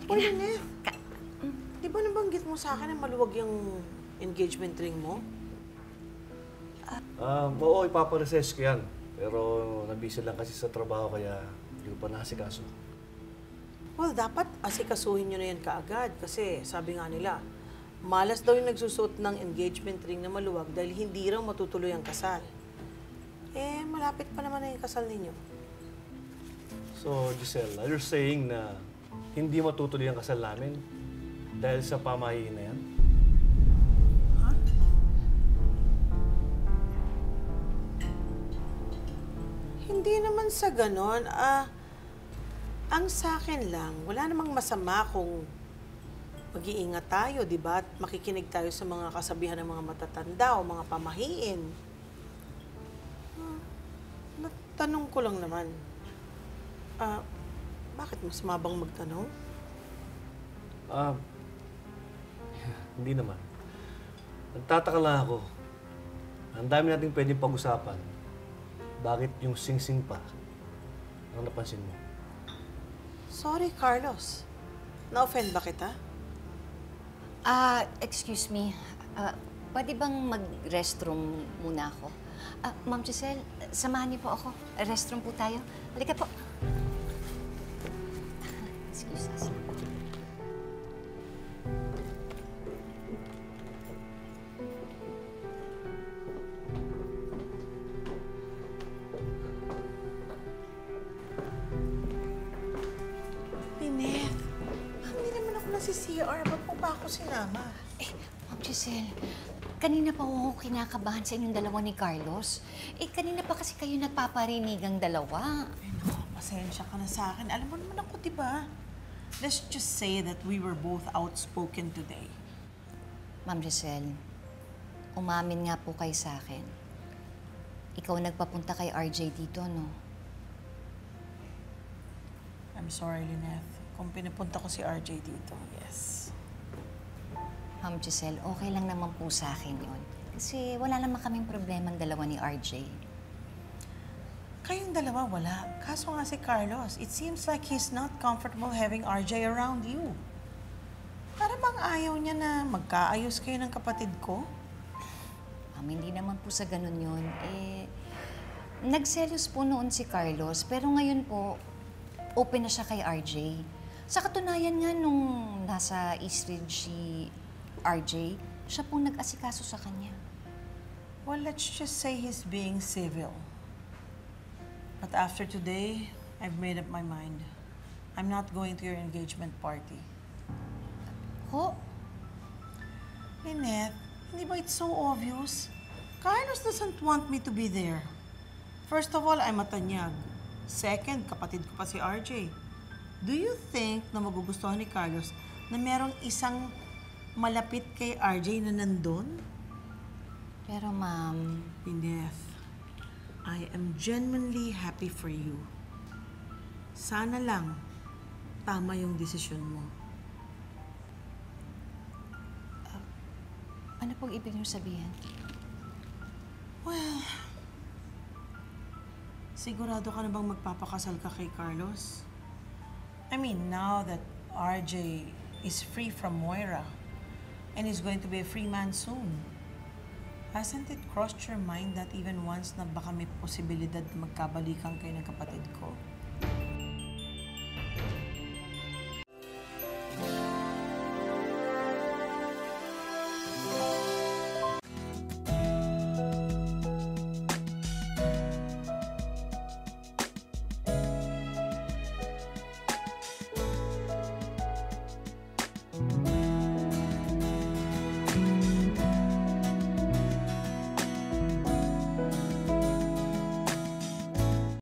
Uy, Lynette, di ba nabanggit mo sa akin na maluwag yung engagement ring mo? Oo, ipapareses ko yan. Pero nabisi lang kasi sa trabaho kaya hindi ko pa nasikaso. Well, dapat asikasuhin nyo na yan kaagad kasi sabi nga nila, malas daw yung nagsusot ng engagement ring na maluwag dahil hindi raw matutuloy ang kasal. Eh, malapit pa naman na yung kasal ninyo. So, Giselle, you're saying na hindi matutuloy ang kasal namin dahil sa pamahiin na yan? Hindi naman sa ganon. Ang sa akin lang, wala namang masama kung mag-iingat tayo, di ba? At makikinig tayo sa mga kasabihan ng mga matatanda o mga pamahiin. Natanong ko lang naman. Bakit mas mabang magtanong? Hindi naman. Nagtataka lang ako. Ang dami nating pwedeng pag-usapan. Bakit yung sing-sing pa ang napansin mo? Sorry, Carlos. Na-offend ba kita? Excuse me. Pwede bang mag-restroom muna ako? Ma'am Giselle, samahan niyo po ako. Restroom po tayo. Halika po. Excuse us. Lynette, hindi naman ako nasi-CR. Ba't mo ba ako sinama? Ma'am Giselle, kanina pa ako kinakabahan sa inyong dalawa ni Carlos. Kanina pa kasi kayo nagpaparinigang dalawa. Ay, no. Pasensya ka na sa akin. Alam mo naman ako, di ba? Let's just say that we were both outspoken today. Ma'am Giselle, umamin nga po kayo sa akin. Ikaw nagpapunta kay RJ dito, no? I'm sorry, Lynette. Kung pinapunta ko si RJ dito, yes. Ma'am Giselle, okay lang naman po sa akin yun. Kasi wala naman kaming problema ang dalawa ni RJ. Kayong dalawa, wala. Kaso nga si Carlos, it seems like he's not comfortable having RJ around you. Para bang ayaw niya na magkaayos kayo ng kapatid ko? Ma'am, hindi naman po sa ganun yun. Nagselos po noon si Carlos, pero ngayon po, open na siya kay RJ. Sa katunayan nga, nung nasa Eastridge si RJ, siya pong nag-asikaso sa kanya. Well, let's just say he's being civil. But after today, I've made up my mind. I'm not going to your engagement party. Ho? Lynette, hindi ba it's so obvious? Carlos doesn't want me to be there. First of all, I'm matanyag. Second, kapatid ko pa si RJ. Do you think na magugustuhan ni Carlos na merong isang malapit kay RJ na nandun? Pero ma'am, Lynette, I am genuinely happy for you. Sana lang tama yung desisyon mo. ano pong ibig niyo sabihin? Well, sigurado ka na bang magpapakasal ka kay Carlos? I mean, now that RJ is free from Moira and is going to be a free man soon, hasn't it crossed your mind that even once na baka may posibilidad na magkabalikan kayo ng kapatid ko?